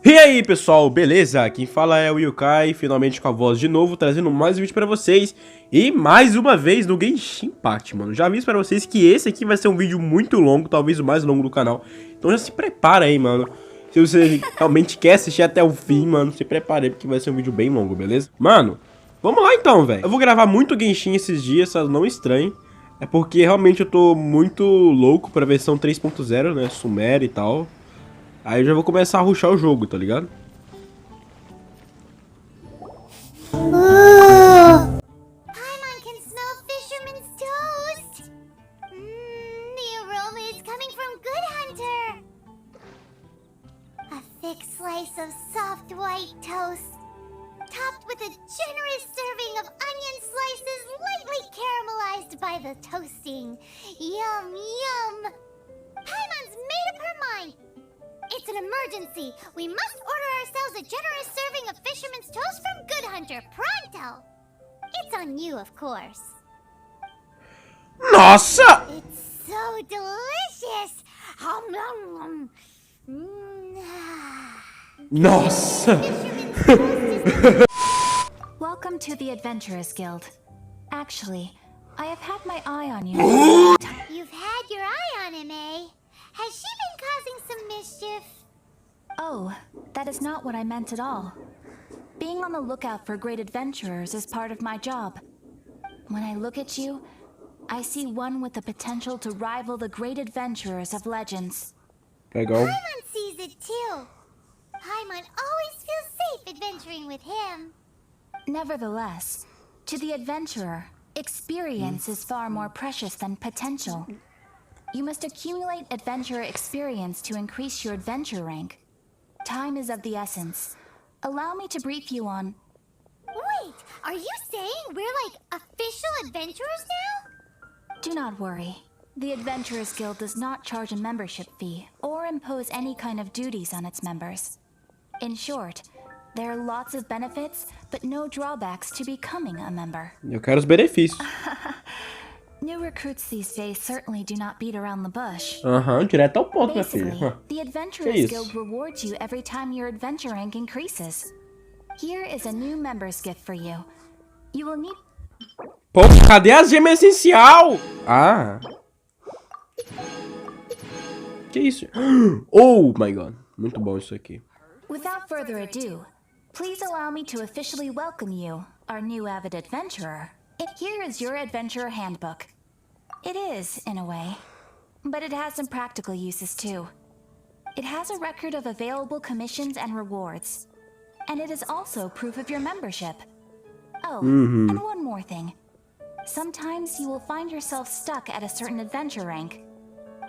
E aí pessoal, beleza? Quem fala é o Honkai, finalmente com a voz de novo, trazendo mais um vídeo pra vocês. E mais uma vez no Genshin Impact, mano. Já aviso pra vocês que esse aqui vai ser um vídeo muito longo, talvez o mais longo do canal. Então já se prepara aí, mano. Se você realmente quer assistir até o fim, mano, se prepare aí, porque vai ser um vídeo bem longo, beleza? Mano, vamos lá então, velho. Eu vou gravar muito Genshin esses dias, não estranhe. É porque realmente eu tô muito louco pra versão 3.0, né, Sumera e tal. Aí eu já vou começar a rushar o jogo, tá ligado? Paimon can smell fisherman's toast. The aroma is coming from Good Hunter. A thick slice of soft white toast, topped with a generous serving of onion slices lightly caramelized by the toasting. Yum, yum. Paimon's made up her mind. It's an emergency. We must order ourselves a generous serving of fisherman's toast from Good Hunter, pronto. It's on you, of course. Nossa! It's so delicious. Hum, nom, nom. Nossa! Welcome to the Adventurers Guild. Actually, I have had my eye on you. You've had your eye on him, eh? Has she been causing some mischief? Oh, that is not what I meant at all. Being on the lookout for great adventurers is part of my job. When I look at you, I see one with the potential to rival the great adventurers of legends. Legal. Paimon sees it too. Paimon always feels safe adventuring with him. Nevertheless, to the adventurer, experience is far more precious than potential. You must accumulate adventurer experience to increase your adventure rank. Time is of the essence. Allow me to brief you on... Wait, are you saying we're like official adventurers now? Do not worry. The Adventurers Guild does not charge a membership fee or impose any kind of duties on its members. In short, there are lots of benefits, but no drawbacks to becoming a member. Eu quero os benefícios. New recruits these days certainly do not beat around the bush. Direto ao ponto, minha Basically, filha. the Adventurers Guild rewards you every time your adventure rank increases. Here is a new member's gift for you. You will need... Pô, cadê a gema essencial? Ah. Que isso? Oh my god. Muito bom isso aqui. Without further ado, please allow me to officially welcome you, our new avid adventurer. Here is your adventurer handbook. It is, in a way, but it has some practical uses too. It has a record of available commissions and rewards, and it is also proof of your membership. Oh, and one more thing. Sometimes you will find yourself stuck at a certain adventure rank.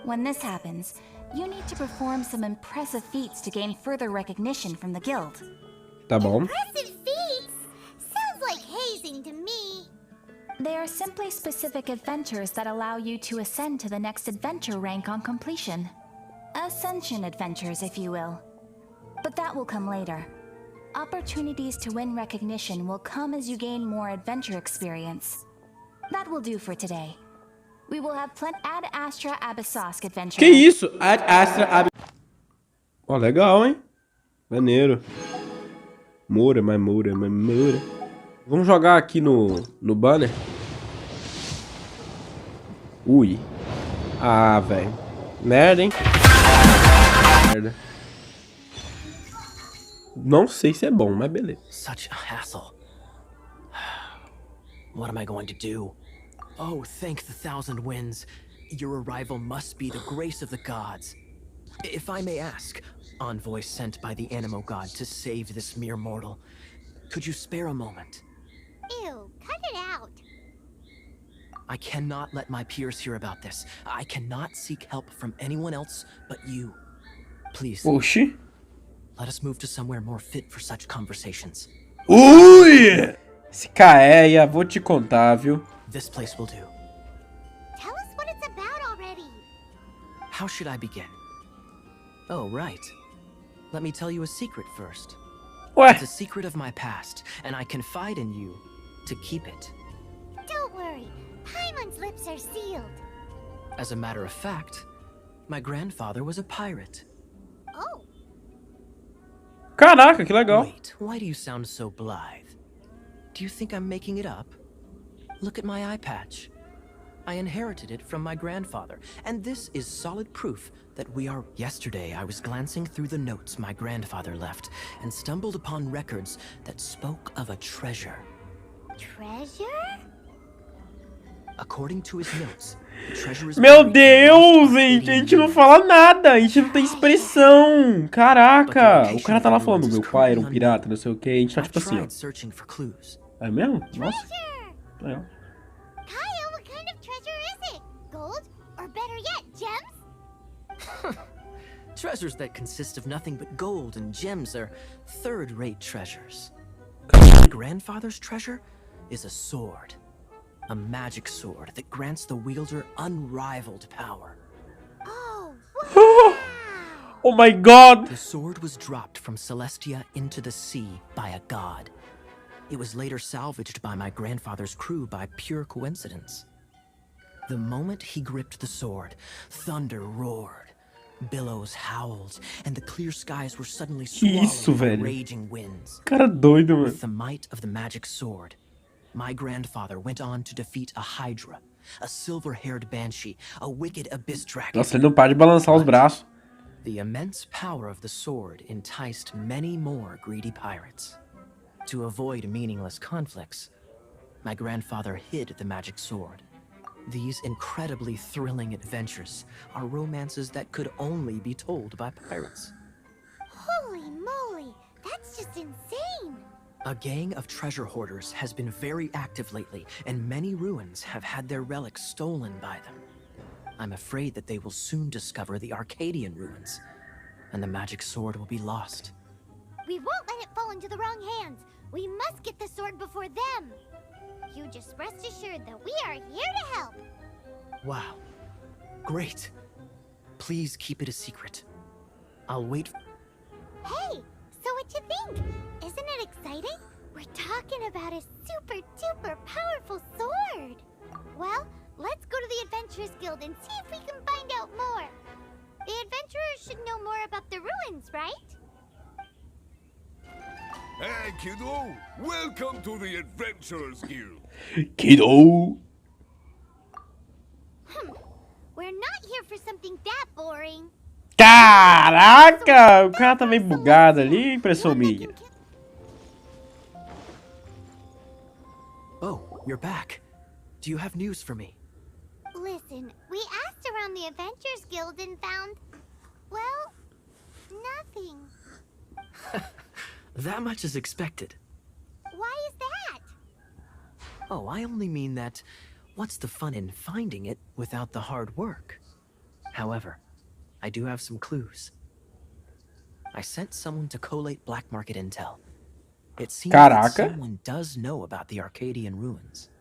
When this happens, you need to perform some impressive feats to gain further recognition from the guild. Tá bom. Impressive feats? Sounds like hazing to me. They are simply specific adventures that allow you to ascend to the next adventure rank on completion. Ascension adventures, if you will. But that will come later. Opportunities to win recognition will come as you gain more adventure experience. That will do for today. We will have Ad Astra Abyssosk adventure. Que isso? Ad Astra Ó, legal, hein? Maneiro. Moura. Vamos jogar aqui no banner. Ui. Ah, velho. Merda, hein? Merda. Não sei se é bom, mas beleza. Such a hassle. What am I going to do? Oh, thank the thousand winds. Your arrival must be the grace of the gods. If I may ask, envoy sent by the Animo god to save this mere mortal, could you spare a moment? Ew, cut it out. I cannot let my peers hear about this. I cannot seek help from anyone else but you. Please, Oxi. let us move to somewhere more fit for such conversations. Ui! Esse Caeia, vou te contar, viu? This place will do. Tell us what it's about already. How should I begin? Oh, right. Let me tell you a secret first. Ué. It's a secret of my past, and I confide in you to keep it. Don't worry, Paimon's lips are sealed. As a matter of fact, my grandfather was a pirate. Oh. Caraca, que legal. Wait, why do you sound so blithe? Do you think I'm making it up? Look at my eye patch. I inherited it from my grandfather, and this is solid proof that we are... Yesterday, I was glancing through the notes my grandfather left and stumbled upon records that spoke of a treasure. Treasure? According to his notes, the treasure is... Meu Deus, gente, a gente não fala nada, a gente não tem expressão. Caraca, o cara tá lá falando, meu pai era um pirata, não sei o que, a gente tá tipo assim, ó. É mesmo? Nossa. É. Kaya, what kind of treasure is it? Gold? Or better yet, gems? Treasures that consist of nothing but gold and gems are third-rate treasures. My grandfather's treasure is a sword. A magic sword that grants the wielder unrivaled power. Oh, wow! Oh my god! The sword was dropped from Celestia into the sea by a god. It was later salvaged by my grandfather's crew by pure coincidence. The moment he gripped the sword, thunder roared, billows howled, and the clear skies were suddenly swallowed by raging winds. Cara doido, mano. With the might of the magic sword, my grandfather went on to defeat a hydra, a silver-haired banshee, a wicked abyss dragon. Nossa, ele não para de balançar os braços. The immense power of the sword enticed many more greedy pirates. To avoid meaningless conflicts, my grandfather hid the magic sword. These incredibly thrilling adventures are romances that could only be told by pirates. Holy moly, that's just insane! A gang of treasure hoarders has been very active lately, and many ruins have had their relics stolen by them. I'm afraid that they will soon discover the Arcadian ruins, and the magic sword will be lost. We won't let it fall into the wrong hands. We must get the sword before them. You just rest assured that we are here to help. Wow. Great. Please keep it a secret. I'll wait. Hey, so what you think? Isn't it exciting? We're talking about a super duper powerful sword. Well, let's go to the Adventurers Guild and see if we can find out more. The adventurers should know more about the ruins, right? Hey, kiddo! Welcome to the Adventurers Guild! Kiddo! We're not here for something that boring. Caraca! O cara tá meio bugado ali, impressão minha. Oh, you're back. Do you have news for me? Listen, we asked around the Adventurers Guild and found, well, nothing. That much is expected. Why is that? Oh, I only mean that what's the fun in finding it without the hard work? However, I do have some clues. I sent someone to collate black market intel. It seems that someone does know about the Arcadian ruins.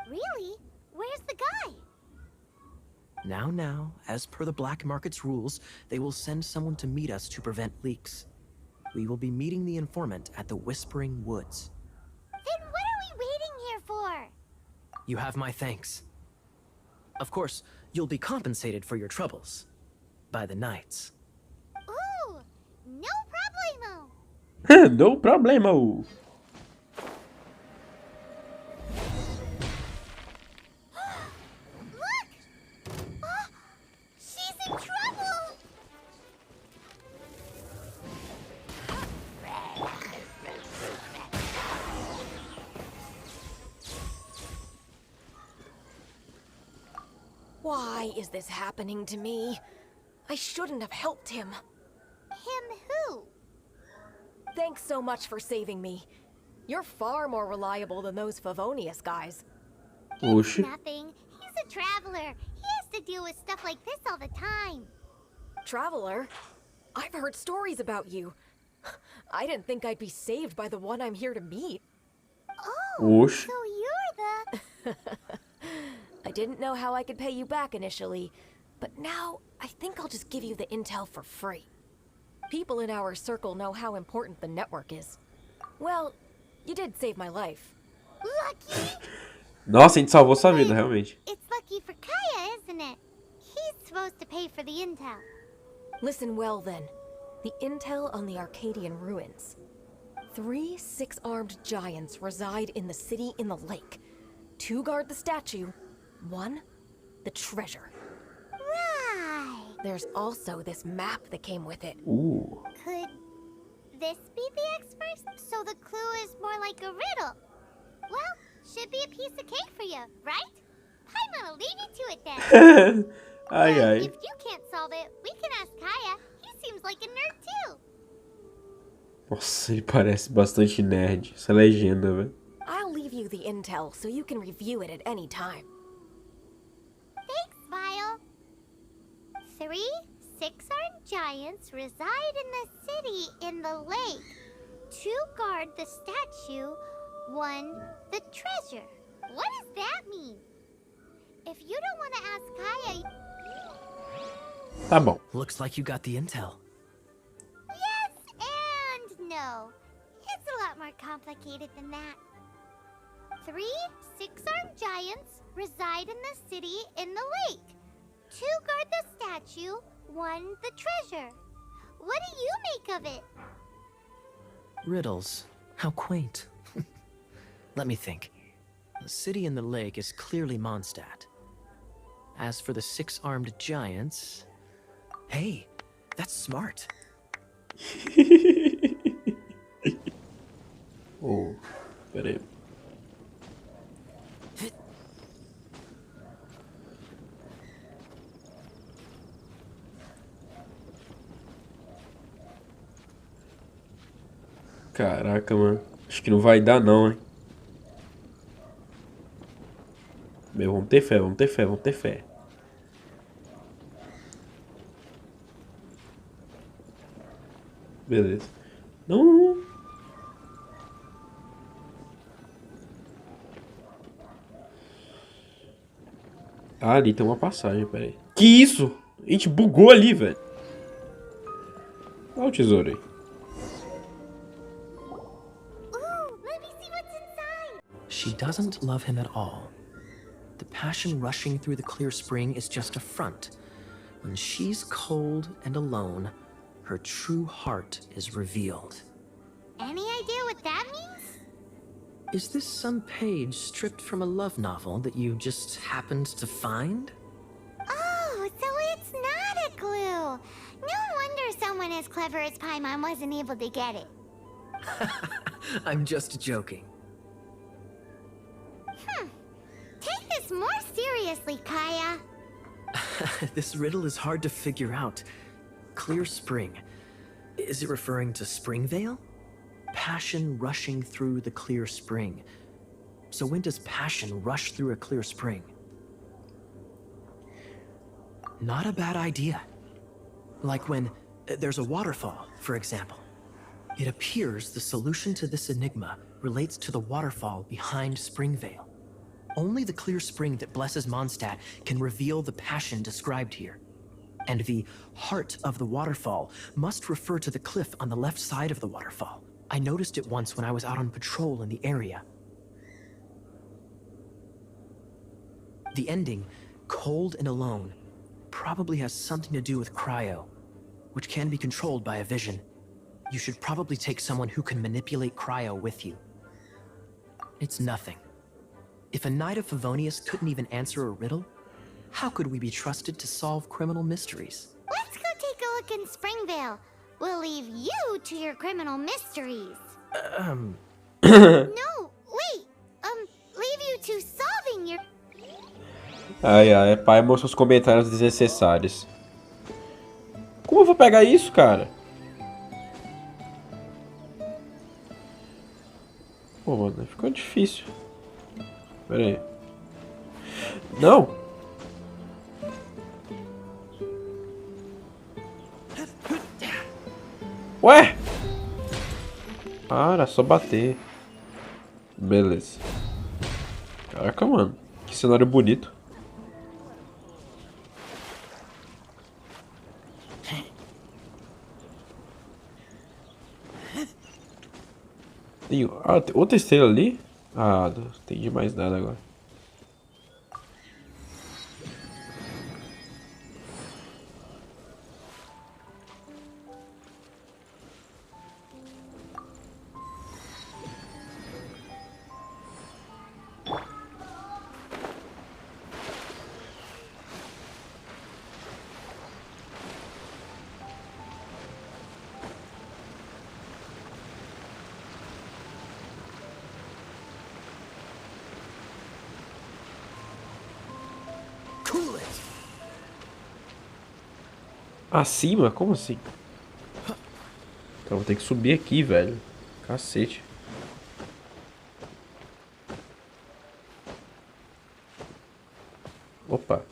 Really? Where's the guy? Now, as per the black market's rules, they will send someone to meet us to prevent leaks. We will be meeting the informant at the Whispering Woods. Then what are we waiting here for? You have my thanks. Of course, you'll be compensated for your troubles. By the knights. Ooh, no problemo. No problemo. Look! Oh, she's in trouble! Why is this happening to me? I shouldn't have helped him. Him who? Thanks so much for saving me. You're far more reliable than those Favonius guys. Oxi. Nothing. He's a traveler. He has to deal with stuff like this all the time. Traveler? I've heard stories about you. I didn't think I'd be saved by the one I'm here to meet. Oh, Oxi. so you're the... I didn't know how I could pay you back initially, but now I think I'll just give you the intel for free. People in our circle know how important the network is. Well, you did save my life. Lucky? Nossa, a gente salvou sua vida, realmente. It's lucky for Kaya, isn't it? He's supposed to pay for the intel. Listen well then. The intel on the Arcadian ruins. 3 6-armed giants reside in the city in the lake. 2 guard the statue, 1 the treasure. Right. There's also this map that came with it. Ooh. Could this be the X-First? So the clue is more like a riddle. Well, should be a piece of cake for you, right? I'm gonna leave you to it then. Ai, Well, ai. if you can't solve it, we can ask Kaya. He seems like a nerd too. Nossa, ele parece bastante nerd. Essa legenda, velho. I'll leave you the intel so you can review it at any time. Thanks, Vile. 3 6-armed giants reside in the city in the lake. 2 guard the statue, 1 the treasure. What does that mean? If you don't want to ask Kaya... Tá bom. Looks like you got the intel. Yes and no. It's a lot more complicated than that. 3 6-armed giants reside in the city in the lake. 2 guard the statue, 1 the treasure. What do you make of it? Riddles. How quaint. Let me think. The city in the lake is clearly Mondstadt. As for the 6-armed giants... Hey, that's smart. Oh, pera aí. Caraca, mano. Acho que não vai dar não, hein. Meu, vamos ter fé, vamos ter fé, vamos ter fé. Beleza. Não. Ah, ali tem uma passagem, peraí. Que isso? A gente bugou ali, velho. Olha o tesouro aí. Ooh, let me see what's inside. She doesn't love him at all. The passion rushing through the clear spring is just a front. When she's cold and alone, her true heart is revealed. Any idea what that means? Is this some page stripped from a love novel that you just happened to find? Oh, so it's not a clue. No wonder someone as clever as Paimon wasn't able to get it. I'm just joking. Take this more seriously, Kaya. This riddle is hard to figure out. Clear spring. Is it referring to Springvale? Passion rushing through the clear spring. So when does passion rush through a clear spring? Not a bad idea. Like when there's a waterfall, for example. It appears the solution to this enigma relates to the waterfall behind Springvale. Only the clear spring that blesses Mondstadt can reveal the passion described here. And the heart of the waterfall must refer to the cliff on the left side of the waterfall. I noticed it once when I was out on patrol in the area. The ending, cold and alone, probably has something to do with cryo, which can be controlled by a vision. You should probably take someone who can manipulate cryo with you. It's nothing. If a Knight of Favonius couldn't even answer a riddle, how could we be trusted to solve criminal mysteries? Let's go take a look in Springvale. We'll leave you to your criminal mysteries. No, wait. Leave you to solving your... Ai, ai, pai, mostrou os comentários desnecessários. Como eu vou pegar isso, cara? Pô, mano, ficou difícil. Pera aí. Não! Ué! Ah, era só bater. Beleza. Caraca, mano. Que cenário bonito. Tem outra estrela ali? Ah, não entendi mais nada agora. Acima? Como assim? Então vou ter que subir aqui, velho. Cacete. Opa.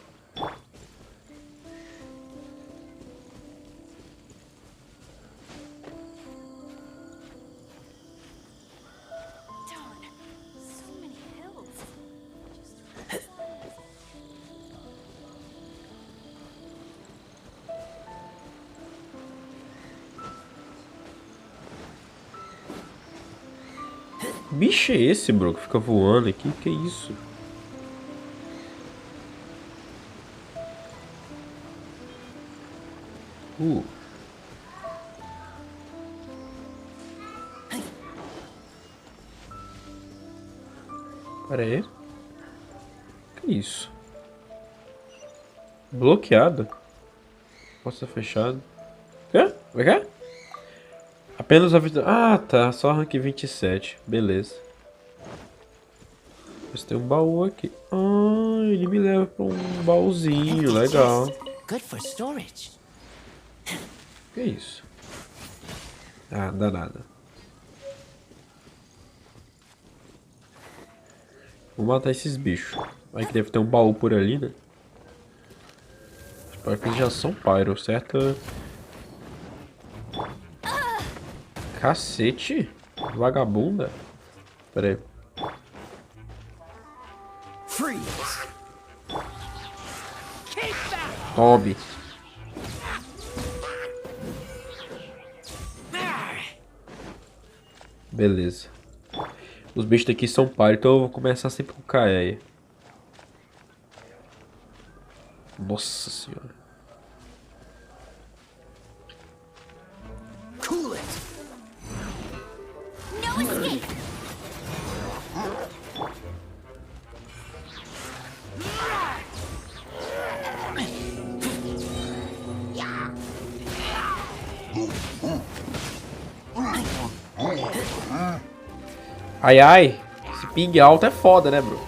Bicho é esse, bro, que fica voando aqui? Que é isso? Pera aí. Que isso? Bloqueado? Posta fechado. Quê? Vai cá? Apenas a vida. Ah, tá. Só rank 27. Beleza. Mas tem um baú aqui. Ah, ele me leva pra um baúzinho. Legal. Good for storage. Que isso? Ah, não dá nada. Vou matar esses bichos. Aí que deve ter um baú por ali, né? Espero que eles já são pyro, certo? Cacete. Vagabunda. Pera aí. Tome. Beleza. Os bichos daqui são pyro, então eu vou começar sempre com o Kaeya. Nossa senhora. No escape! Ai, ai. Esse ping alto é foda, né, bro?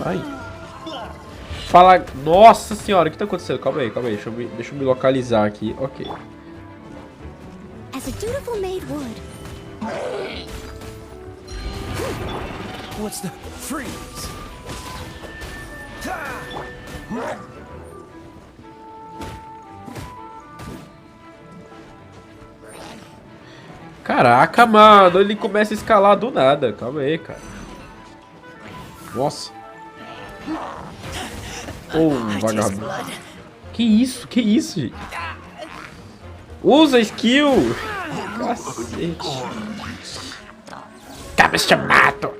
Ai. Fala... Nossa senhora, o que tá acontecendo? Calma aí, calma aí. Deixa eu me localizar aqui. Ok. As a dutiful maid would. What's the freeze? Caraca, mano. Ele começa a escalar do nada. Calma aí, cara. Nossa. Ô, vagabundo. Que isso? Que isso, gente? Usa skill. Cacete. Tá me chamando.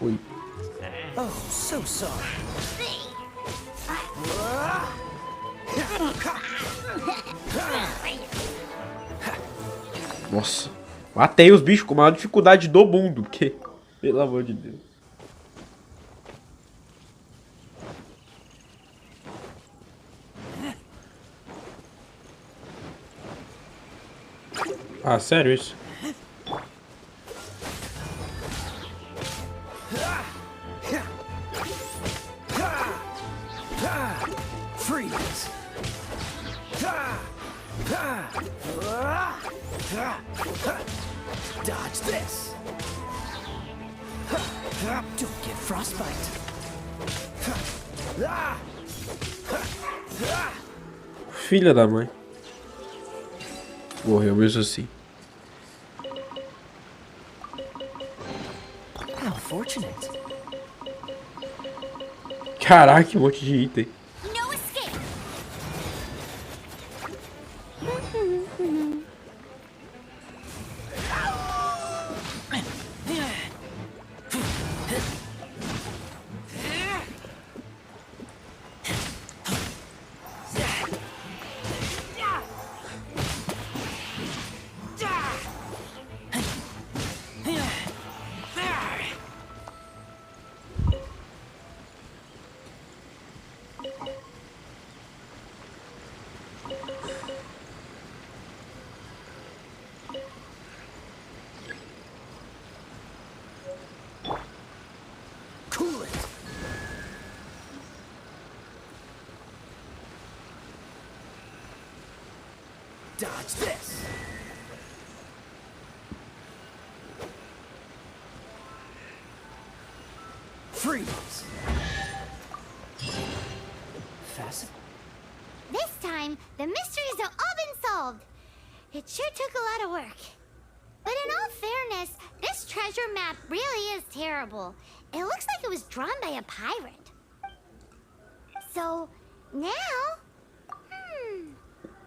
Ui. Oh, so sorry. Nossa. Matei os bichos com a maior dificuldade do mundo. Que? Pelo amor de Deus. Ah, sério isso? Freeze. Dodge this. Don't get frostbite. Filha da mãe. Morreu mesmo assim. How fortunate. Caraca, que monte de item. No escape! Dodge this. Freeze. Fasten. This time, the mysteries have all been solved. It sure took a lot of work. But in all fairness, this treasure map really is terrible. It looks like it was drawn by a pirate. So, now...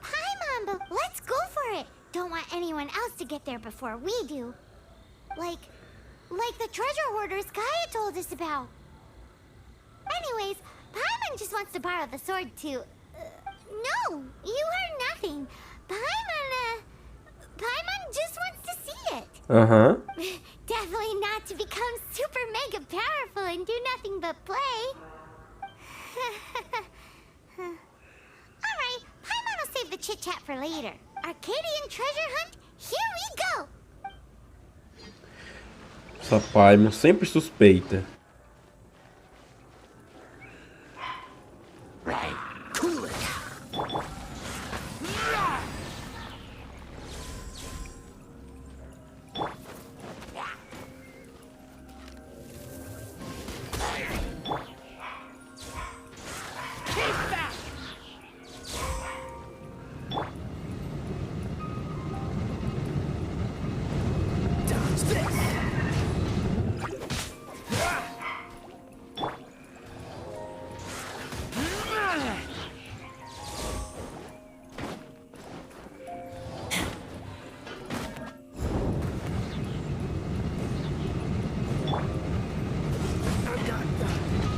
Hi, Mambo, let's go for it. Don't want anyone else to get there before we do. Like the treasure hoarders Kaya told us about. Anyways, Paimon just wants to borrow the sword to... no, you heard nothing. Paimon just wants to see it. Aham. Definitely not to become super mega powerful and do nothing but play. Alright, Paimon will save the chit-chat for later. Arcadian treasure hunt, here we go! Essa Paimon sempre suspeita. Cool it. Dodge this.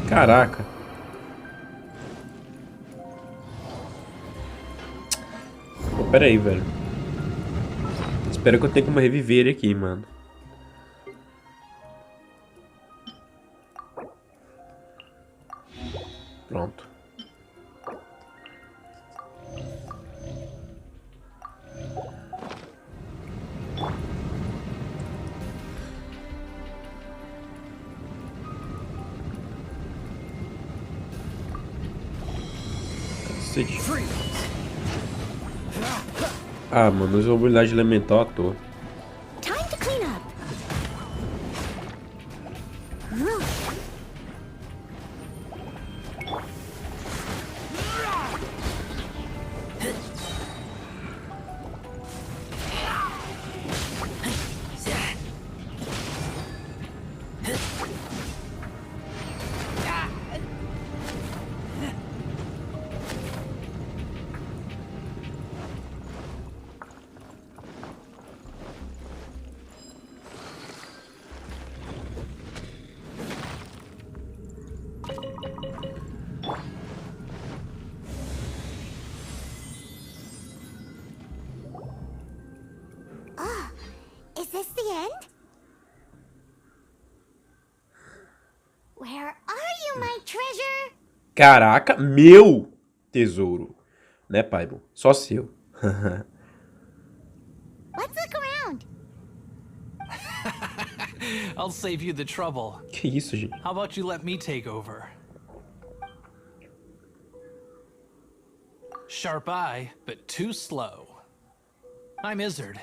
Caraca. Pô, pera aí, velho. Espero que eu tenha como reviver ele aqui, mano. Pronto. Cacete. Ah, mano, usou habilidade elemental à toa. Time to clean up. Is this the end? Where are you, my treasure? Caraca, meu tesouro. Né, Paimon? Só seu. Let's look around. I'll save you the trouble. Que isso, gente? How about you let me take over? Sharp eye, but too slow. I'm Izzard.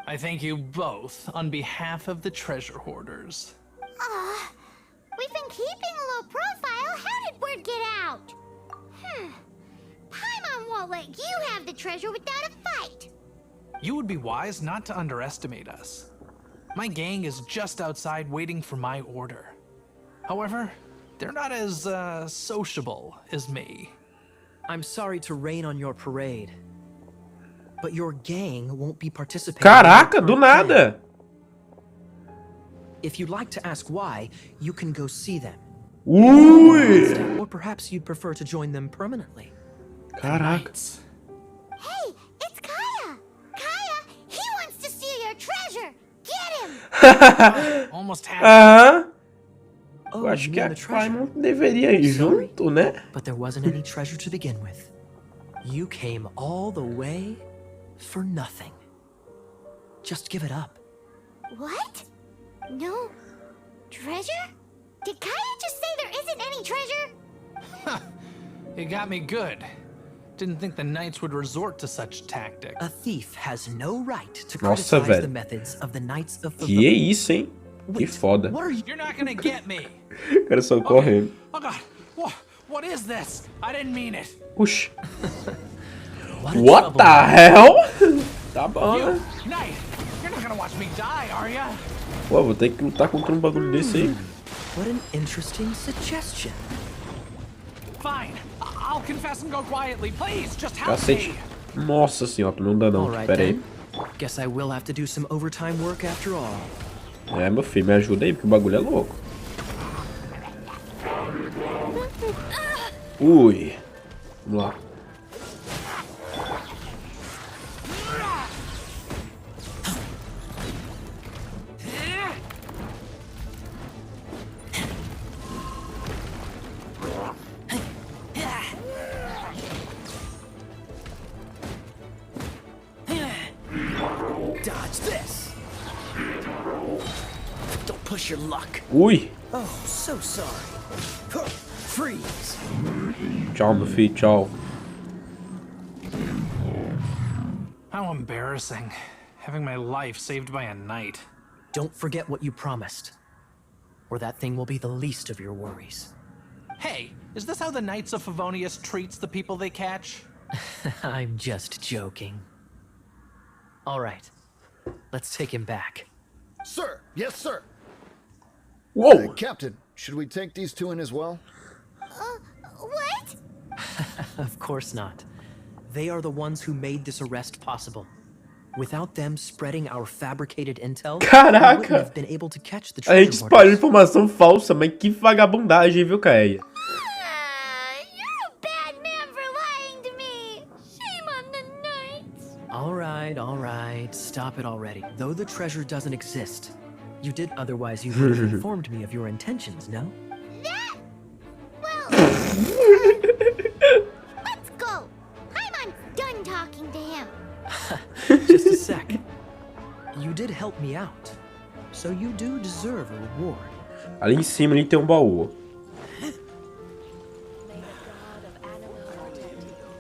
I thank you both on behalf of the treasure hoarders. We've been keeping a low profile. How did word get out? Paimon won't let you have the treasure without a fight. You would be wise not to underestimate us. My gang is just outside waiting for my order. However, they're not as, sociable as me. I'm sorry to rain on your parade, but your gang won't be participating. Caraca, do nada. If you'd like to ask why, you can go see them. Ui! Or perhaps you'd prefer to join them permanently. Caraca. Hey, it's Kaya. Kaya, he wants to steal your treasure. Get him. Almost had Aham. Oh, Eu acho you que mean a the treasure? Paimon deveria ir Sorry. junto, né? But there wasn't any treasure to begin with. You came all the way for nothing. Just give it up. What? No treasure? Did Kaya just say there isn't any treasure? It got me good. Didn't think the knights would resort to such tactics. A thief has no right to Nossa, criticize the velho. methods of the Knights of Que é isso, hein? Que foda. What are you? You're not gonna get me. O cara só correndo. Oh god. What is this? I didn't mean it. Puxa. a What the troublemaker. hell? Tá bom, You, né? knight, you're not gonna watch me die, are ya? Pô, vou ter que lutar contra um bagulho desse aí. What an interesting suggestion. Fine. I'll confess and go quietly. Please, just help Cacete. me. Nossa senhora, não dá não. All right Pera aí. then. Guess I will have to do some overtime work after all. É, meu filho, me ajuda aí, porque o bagulho é louco. Ui. Vamos lá. Dodge this. Don't push your luck. Ui. Oh, so sorry. Freeze. Tchau, meu filho, tchau. How embarrassing. Having my life saved by a knight. Don't forget what you promised, or that thing will be the least of your worries. Hey, is this how the Knights of Favonius treats the people they catch? I'm just joking. All right, let's take him back. Sir, yes, sir. Uou. Captain, should we take these two in as well? What? Of course not. They are the ones who made this arrest possible. Without them spreading our fabricated intel, we Caraca. wouldn't have been able to catch the A gente treasure espalhou hoarders. informação falsa, mas que vagabundagem, viu, Caia? You're a bad man for lying to me. Shame on the knights. All right, stop it already. Though the treasure doesn't exist, you did otherwise you would have informed me of your intentions, no? That? Well, let's go. I'm done talking to him. Just a sec. You did help me out, so you do deserve a reward. Ali em cima ali tem um baú.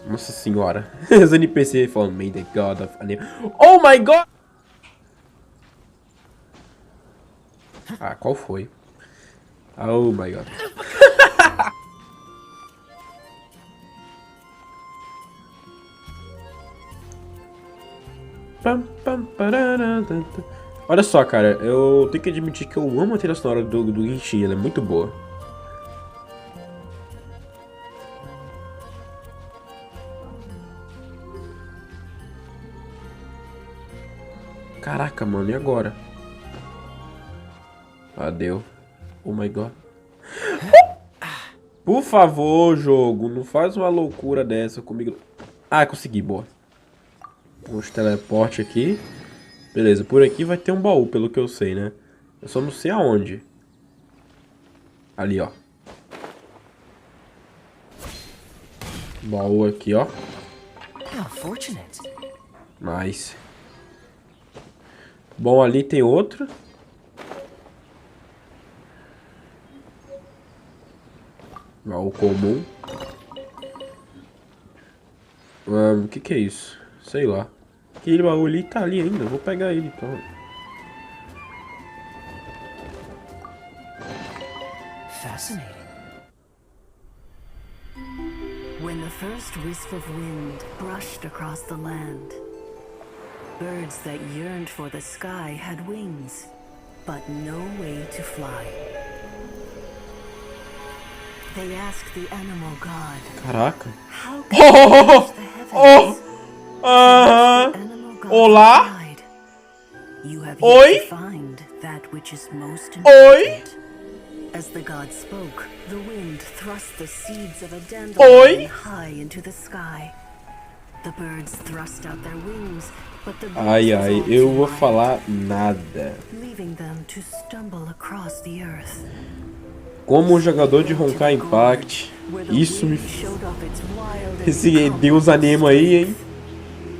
Nossa senhora. Os NPC falando, May the God of Anime. Oh my God! Ah, qual foi? Oh my God. Olha só, cara, eu tenho que admitir que eu amo a trilha sonora do Genshin, ela é muito boa. Caraca, mano, e agora? Ah, deu. Oh my God. Por favor, jogo, não faz uma loucura dessa comigo. Ah, consegui, boa. Puxa, teleporte aqui. Beleza, por aqui vai ter um baú, pelo que eu sei, né? Eu só não sei aonde. Ali, ó. Baú aqui, ó. How fortunate. Nice. Bom, ali tem outro. Baú comum. O que é isso? Sei lá. Aquele baú ali tá ali ainda. Vou pegar ele então. Fascinating. When the first wisp of wind brushed across the land, birds that yearned for the sky had wings, but no way to fly. They asked the animal god, Caraca. how can we reach the heavens? Aham. The animal god Olá? replied, you have Oi? yet to find that which is most Oi? important. As the god spoke, the wind thrust the seeds of a dandelion Oi? high into the sky. The birds thrust out their wings, but the Ai, breeze was ai, all eu too vou light, falar nada. leaving them to stumble across the earth. Como um jogador de Honkai Impact, Where the isso me... wind showed off its wild and Esse Deus animo aí, hein?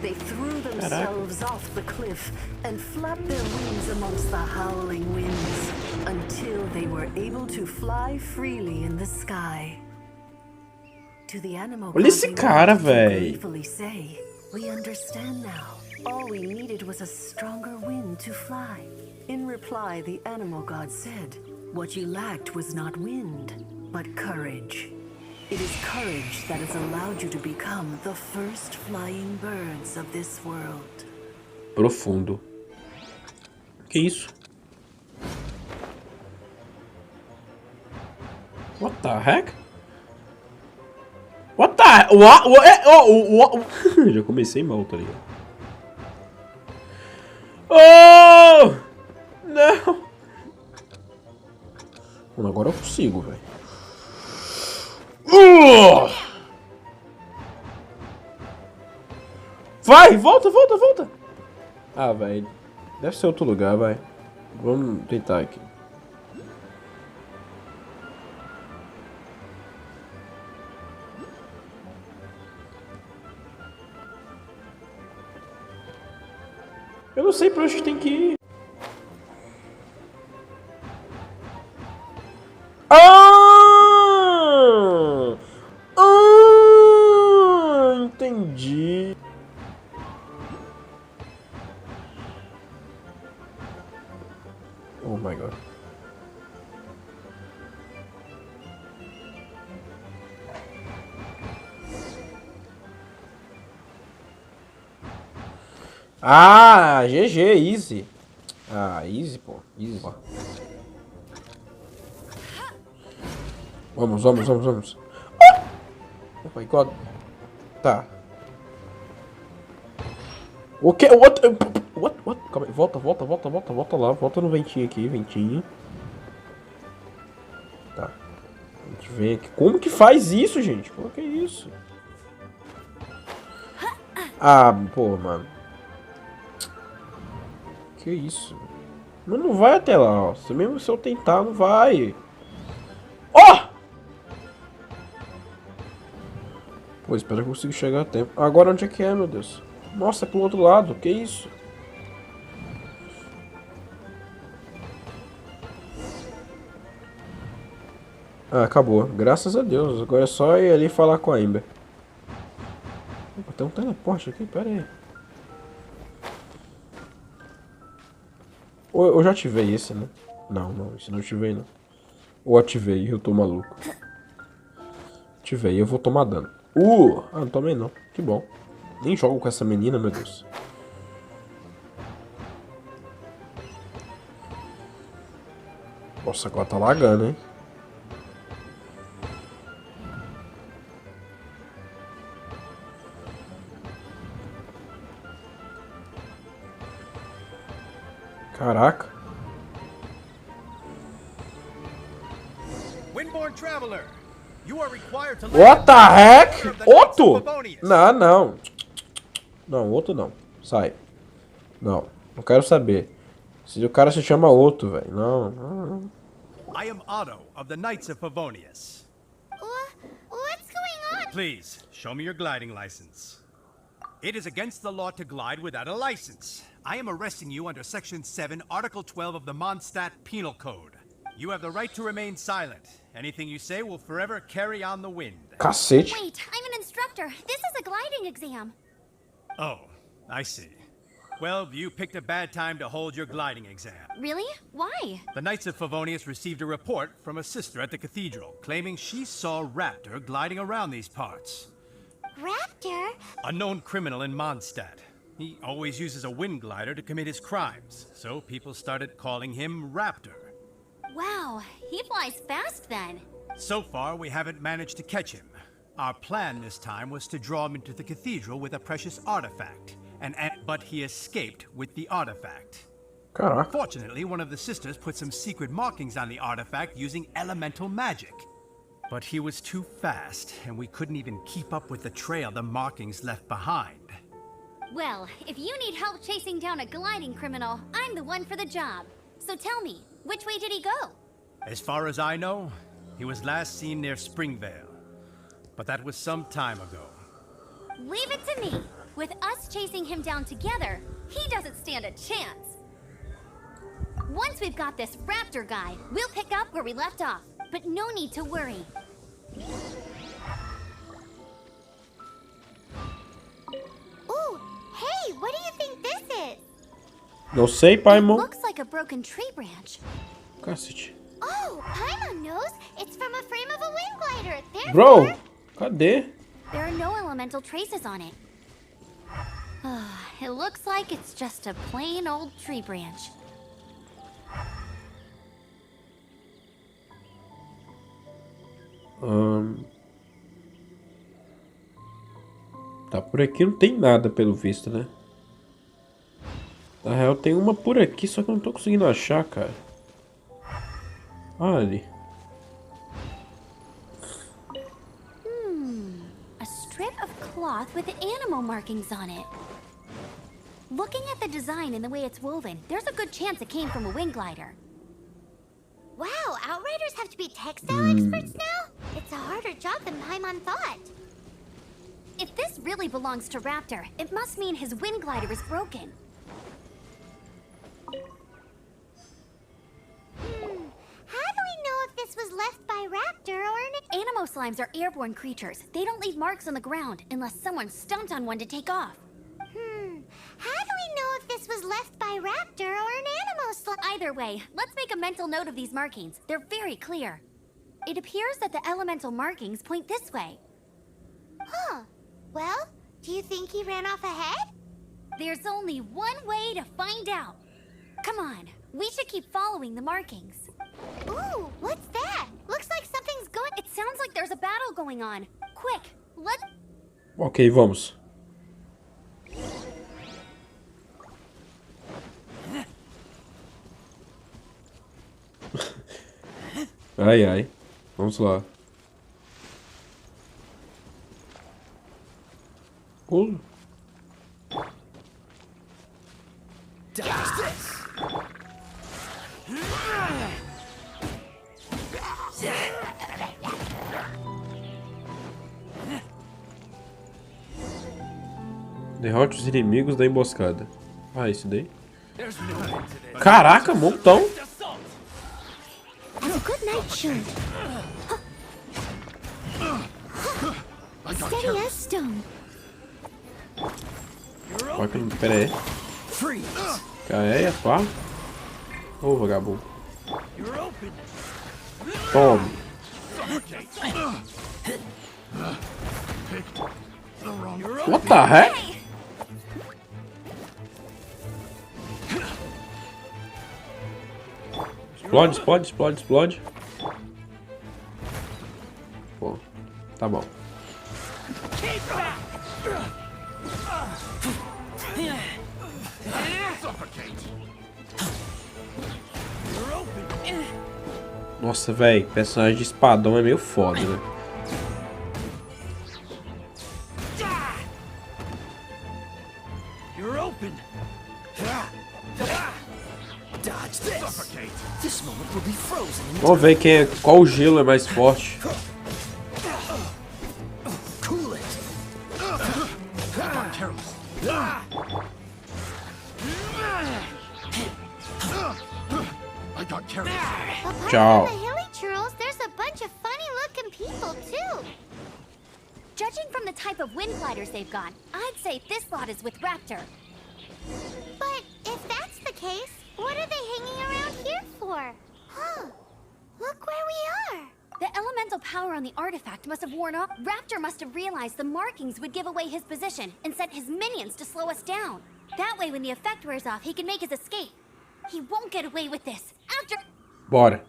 They threw themselves off the cliff and flapped their wings amongst the howling winds until they were able to fly freely in the sky. To the animal Olha esse cara, véi. gratefully say, we understand now. All we needed was a stronger wind to fly. In reply, the animal god said, what you lacked was not wind, but courage. It is courage that has allowed you to become the first flying birds of this world. Profundo. Que isso? What the heck? What the... What? Já comecei mal, tá ligado? Oh! Não! Mano, agora eu consigo, velho. Vai, volta, volta, volta! Ah, velho. Deve ser outro lugar, vai. Vamos tentar aqui. Eu não sei pra onde tem que ir. Entendi. Oh my god. Ah, GG, easy. Ah, easy, pô. Easy, pô. Vamos, vamos, vamos, vamos. Oh my god. Tá. O que? What? Calma aí. Volta, volta, volta, volta, volta lá. Volta no ventinho aqui, ventinho. Tá. A gente vem aqui. Como que faz isso, gente? Como que é isso? Ah, pô, mano. Que isso? Mas não vai até lá, ó. Se mesmo se eu tentar, não vai. Ó! Pô, espero que eu consiga chegar a tempo. Agora onde é que é, meu Deus? Nossa, é pro outro lado. Que isso? Ah, acabou. Graças a Deus. Agora é só ir ali falar com a Amber. Opa, tem um teleporte aqui? Pera aí. Eu já ativei esse, né? Não, não. Esse não ativei, não. Ou ativei, eu tô maluco. Ativei, eu vou tomar dano. Ah, não tomei não. Que bom. Nem jogo com essa menina, meu Deus. Nossa, agora tá lagando, hein? Caraca. What the heck? Outro? Não, não. Não, outro não. Sai. Não, não quero saber. Se o cara se chama outro, velho. Não, não, não. I am Otto of the Knights of Favonius. What's going on? Please, show me your gliding license. It is against the law to glide without a license. I am arresting you under Section 7, Article 12 of the Mondstadt Penal Code. You have the right to remain silent. Anything you say will forever carry on the wind. Cacete. Wait, I'm an instructor. This is a gliding exam. Oh, I see. Well, you picked a bad time to hold your gliding exam. Really? Why? The Knights of Favonius received a report from a sister at the cathedral claiming she saw Raptor gliding around these parts. Raptor? A known criminal in Mondstadt. He always uses a wind glider to commit his crimes, so people started calling him Raptor. Wow, he flies fast then. So far, we haven't managed to catch him. Our plan this time was to draw him into the cathedral with a precious artifact, but he escaped with the artifact. Caraca. Fortunately, one of the sisters put some secret markings on the artifact using elemental magic. But he was too fast, and we couldn't even keep up with the trail the markings left behind. Well, if you need help chasing down a gliding criminal, I'm the one for the job. So tell me, which way did he go? As far as I know, he was last seen near Springvale. But that was some time ago. Leave it to me. With us chasing him down together, he doesn't stand a chance. Once we've got this Raptor guy, we'll pick up where we left off. But no need to worry. what do you think this is? Não sei, Paimon. Looks like a broken tree branch. Cacete. Oh, Paimon knows. It's from a frame of a wind glider. Therefore, Bro, cadê? there are no elemental traces on it. It looks like it's just a plain old tree branch. Tá, por aqui não tem nada pelo visto, né? Na real tem uma por aqui, só que eu não tô conseguindo achar, cara. Olha ali. A strip of cloth with animal markings on it. Looking at the design and the way it's woven, there's a good chance it came from a wind glider. Wow, Outriders have to be textile experts now? It's a harder job than Paimon thought. If this really belongs to Raptor, it must mean his wind glider is broken. How do we know if this was left by Raptor or an... Animo slimes are airborne creatures. They don't leave marks on the ground unless someone stomped on one to take off. How do we know if this was left by Raptor or an Animo slime? Either way, let's make a mental note of these markings. They're very clear. It appears that the elemental markings point this way. Huh. Well, do you think he ran off ahead? There's only one way to find out. Come on, we should keep following the markings. Ooh, what's that? Looks like something's going... It sounds like there's a battle going on. Quick, let's... Ok, vamos. Ai, ai. Vamos lá. Derrote os inimigos da emboscada. Ah, isso daí. Caraca, montão. As a good night should. Steady as stone. Pera aí. Caia, pá. Ô, vagabundo. Tome. What the heck? Explode, explode, explode, explode. Pô, tá bom. Nossa, velho, personagem de espadão é meio foda, né? Vamos ver qual gelo é mais forte. Tchau. There's a bunch of funny-looking people too. Judging from the type of wind gliders they've got, I'd say this lot is with Raptor. But if that's the case, what are they hanging around here for? Huh. Look where we are. The elemental power on the artifact must have worn off. Raptor must have realized the markings would give away his position and sent his minions to slow us down. That way, when the effect wears off, he can make his escape. He won't get away with this. After... Bora.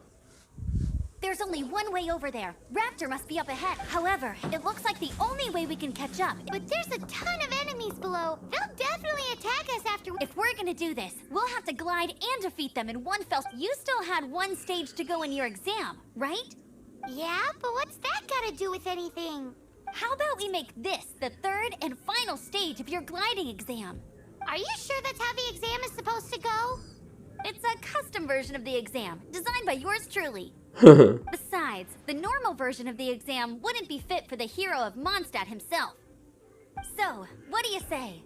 There's only one way over there. Raptor must be up ahead. However, it looks like the only way we can catch up. But there's a ton of enemies below. They'll definitely attack us after... If we're gonna do this, we'll have to glide and defeat them in one fell... You still had one stage to go in your exam, right? Yeah, but what's that gotta do with anything? How about we make this the third and final stage of your gliding exam? Are you sure that's how the exam is supposed to go? It's a custom version of the exam, designed by yours truly. Besides, the normal version of the exam wouldn't be fit for the hero of Mondstadt himself. So, what do you say?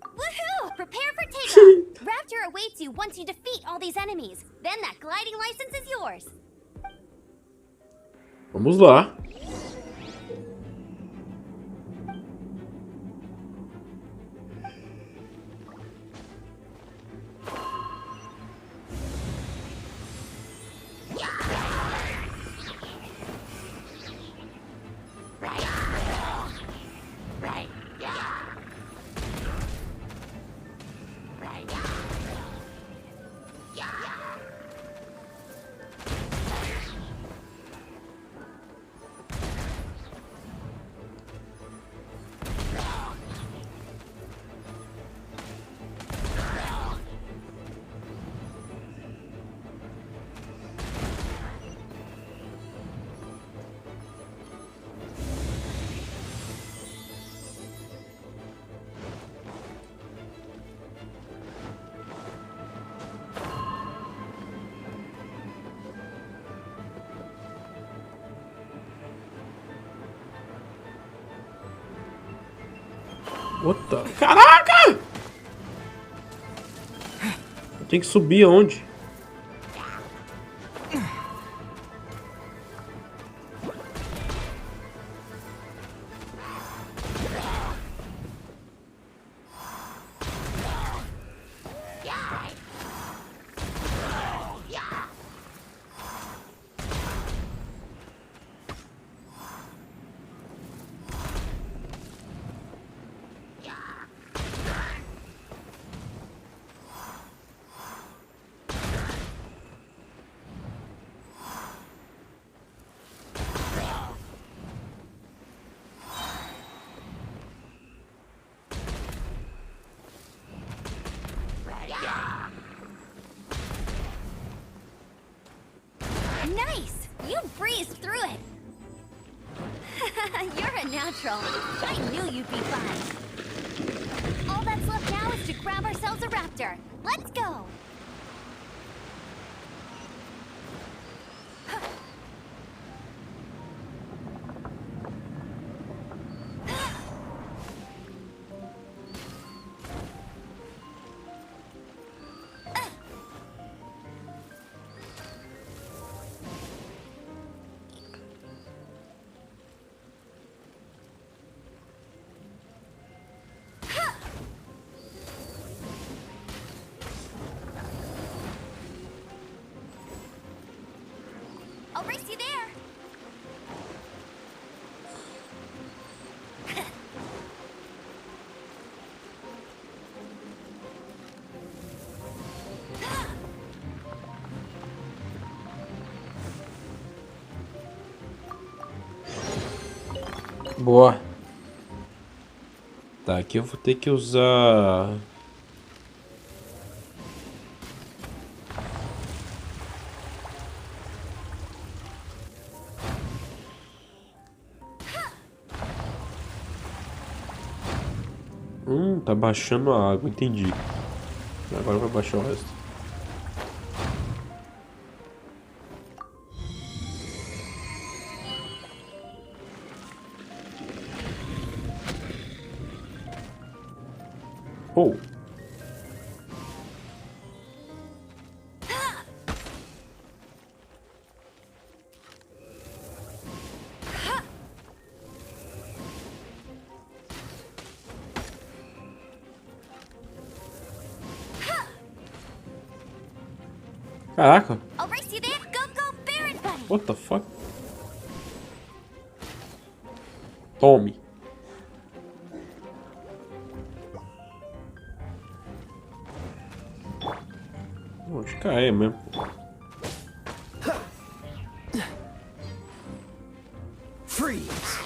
Woohoo! Prepare for takeoff! Raptor awaits you once you defeat all these enemies. Then that gliding license is yours. Vamos lá. Outra. Caraca! Tem que subir aonde? Nice! You breezed through it! You're a natural. I knew you'd be fine. All that's left now is to grab ourselves a raptor. Let's go! I'll race you there! Boa. Tá, aqui eu vou ter que usar... Tá baixando a água, entendi. Agora vai baixar o resto. Oh. Caraca. What the fuck? Tome. Acho que é mesmo. Freeze.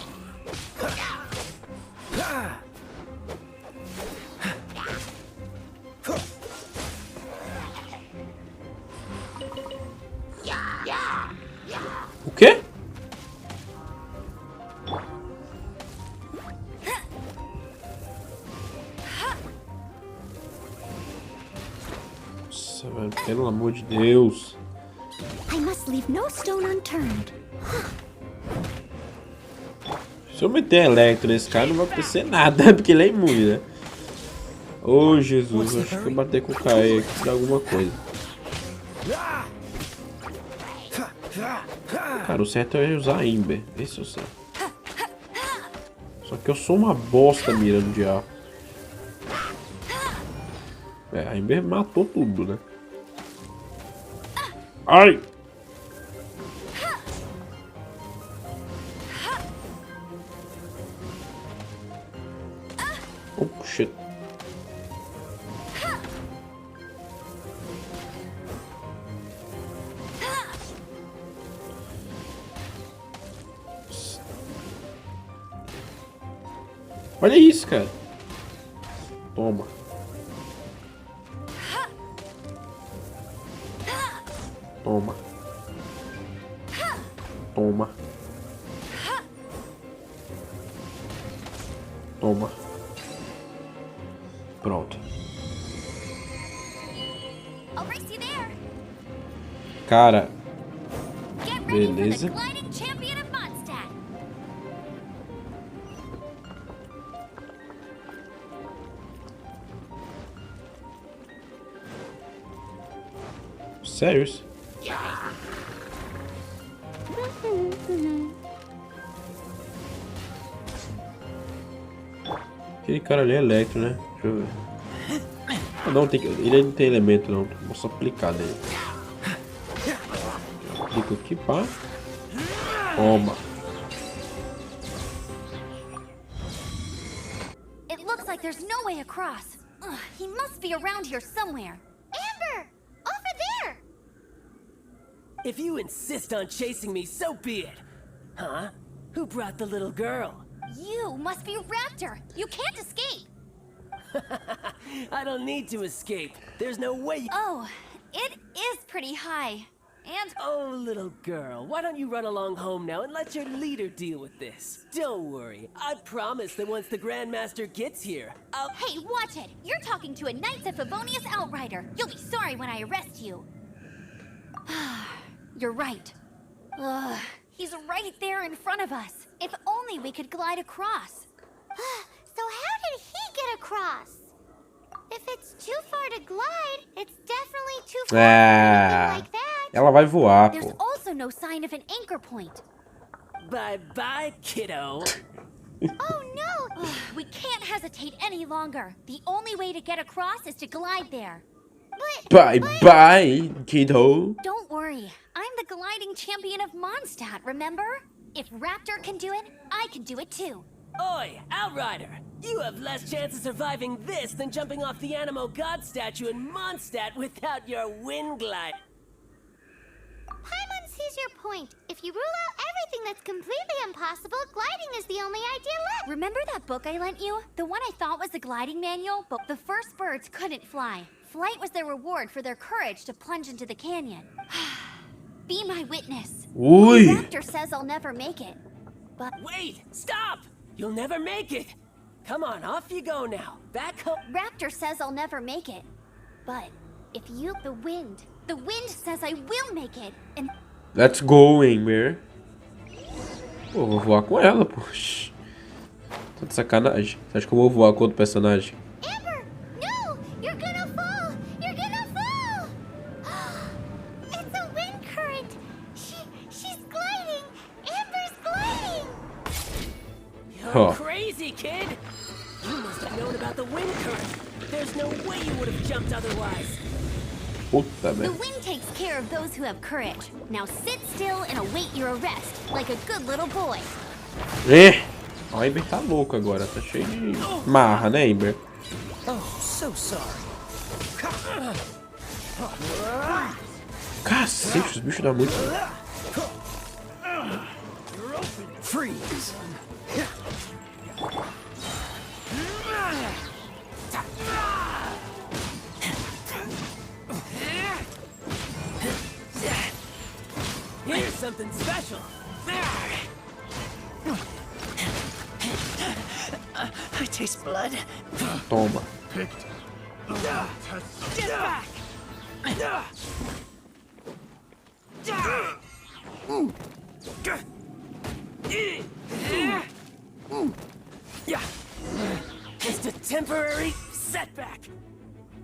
O quê? Nossa, velho, pelo amor de Deus. I must leave no stone unturned. Se eu meter electro nesse cara, não vai acontecer nada, porque ele é imune, né? Ô, Jesus, acho que eu bater com o Kai aqui dá alguma coisa. Cara, o certo é usar a Ember. Esse é o certo. Só que eu sou uma bosta mirando de ar. É, a Ember matou tudo, né? Ai! Oh, shit. Olha isso, cara. Toma. Toma. Toma. Toma. Pronto. Cara. Beleza. Sério isso? Aquele cara ali é eletro, né? Deixa eu ver. Ah, não, ele não tem elemento não. Vou só aplicar nele. Aplico aqui, pá. Toma. It looks like there's no way across. Ugh, he must be around here somewhere. Amber! Over there! If you insist on chasing me, so be it. Huh? Who brought the little girl? You must be Raptor. You can't escape. I don't need to escape. There's no way. Oh, it is pretty high. And Oh, little girl, why don't you run along home now and let your leader deal with this? Don't worry. I promise that once the Grandmaster gets here, I'll... hey, watch it. You're talking to a Knights of Favonius outrider. You'll be sorry when I arrest you. You're right. Ugh, he's right there in front of us. If only we could glide across. So how did he get across? If it's too far to glide, it's definitely too far for like that. Ela vai voar, There's pô. also no sign of an anchor point. Bye-bye, kiddo. Oh no! We can't hesitate any longer. The only way to get across is to glide there. Bye bye, kiddo. Don't worry. I'm the gliding champion of Mondstadt, remember? If Raptor can do it, I can do it too. Oi, Outrider! You have less chance of surviving this than jumping off the Animo God statue in Mondstadt without your wind glide. Paimon sees your point. If you rule out everything that's completely impossible, gliding is the only idea left. Remember that book I lent you? The one I thought was the gliding manual, but the first birds couldn't fly. Flight was their reward for their courage to plunge into the canyon. Be my witness. Ui. Raptor says I'll never make it. But Wait! Stop! You'll never make it! Come on, off you go now. Back home. Raptor says I'll never make it. But if you... The wind says I will make it. And Let's go, Amber. Pô, vou voar com ela, poxa. Tá de sacanagem. Você acha que eu vou voar com outro personagem? Amber, no! You're gonna fall! You're gonna fall! It's a wind current. She's gliding. Amber's gliding. You're crazy, kid! You must have known about the wind current. There's no way you would have jumped otherwise. Puta The merda. wind takes care of those who have courage. Now sit still and await your arrest, like a good little boy. A Amber tá louca agora. Tá cheio de marra, né, Amber? Oh, so sorry. Cacete, os bichos dão muito. Freeze! Here's something special. I taste blood. Toma. Get back! Just a temporary setback.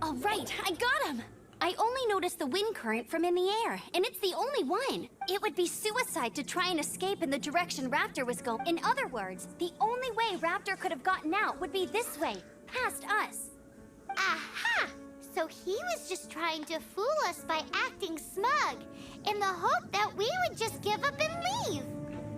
All right, I got him. I only noticed the wind current from in the air, and it's the only one. It would be suicide to try and escape in the direction Raptor was going. In other words, the only way Raptor could have gotten out would be this way, past us. Aha! So he was just trying to fool us by acting smug, in the hope that we would just give up and leave.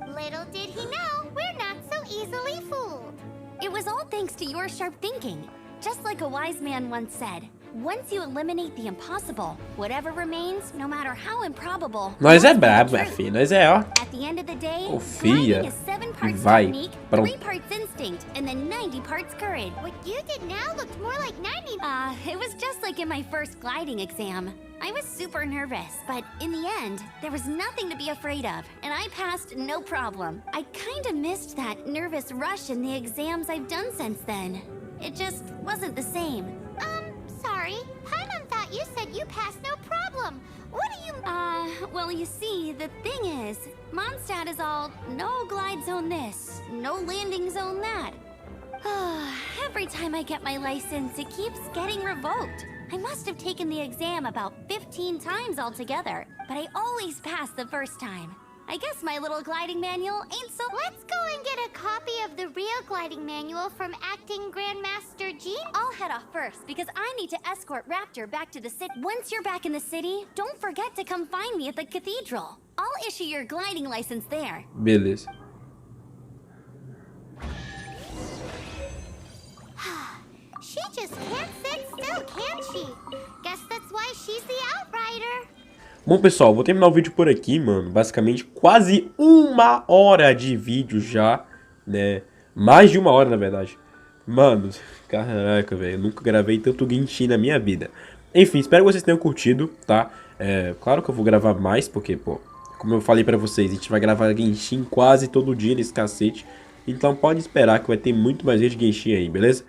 Little did he know, we're not so easily fooled. It was all thanks to your sharp thinking. Just like a wise man once said, once you eliminate the impossible, whatever remains, no matter how improbable. Nós é brabo, minha filha. Nós é, ó. At the end of the day, Confia. gliding is 7 parts Vai. technique, Pronto. 3 parts instinct, and then 90 parts courage. What you did now looked more like 90. It was just like in my first gliding exam. I was super nervous, but in the end, there was nothing to be afraid of, and I passed no problem. I kinda missed that nervous rush in the exams I've done since then. It just wasn't the same. Sorry. Paimon thought you said you passed no problem. What do you... well, you see, the thing is, Mondstadt is all no glide zone this, no landing zone that. Every time I get my license, it keeps getting revoked. I must have taken the exam about 15 times altogether, but I always pass the first time. I guess my little gliding manual ain't so... Let's go and get a copy of the real gliding manual from Acting Grandmaster Jean. I'll head off first because I need to escort Raptor back to the city. Once you're back in the city, don't forget to come find me at the cathedral. I'll issue your gliding license there. Beleza. She just can't sit still, can she? Guess that's why she's the Outrider. Bom, pessoal, vou terminar o vídeo por aqui, mano. Basicamente, quase 1 hora de vídeo já, né? Mais de 1 hora, na verdade. Mano, caraca, velho. Eu nunca gravei tanto Genshin na minha vida. Enfim, espero que vocês tenham curtido, tá? Claro que eu vou gravar mais, porque, pô, como eu falei pra vocês, a gente vai gravar Genshin quase todo dia nesse cacete. Então pode esperar que vai ter muito mais vídeo de Genshin aí, beleza?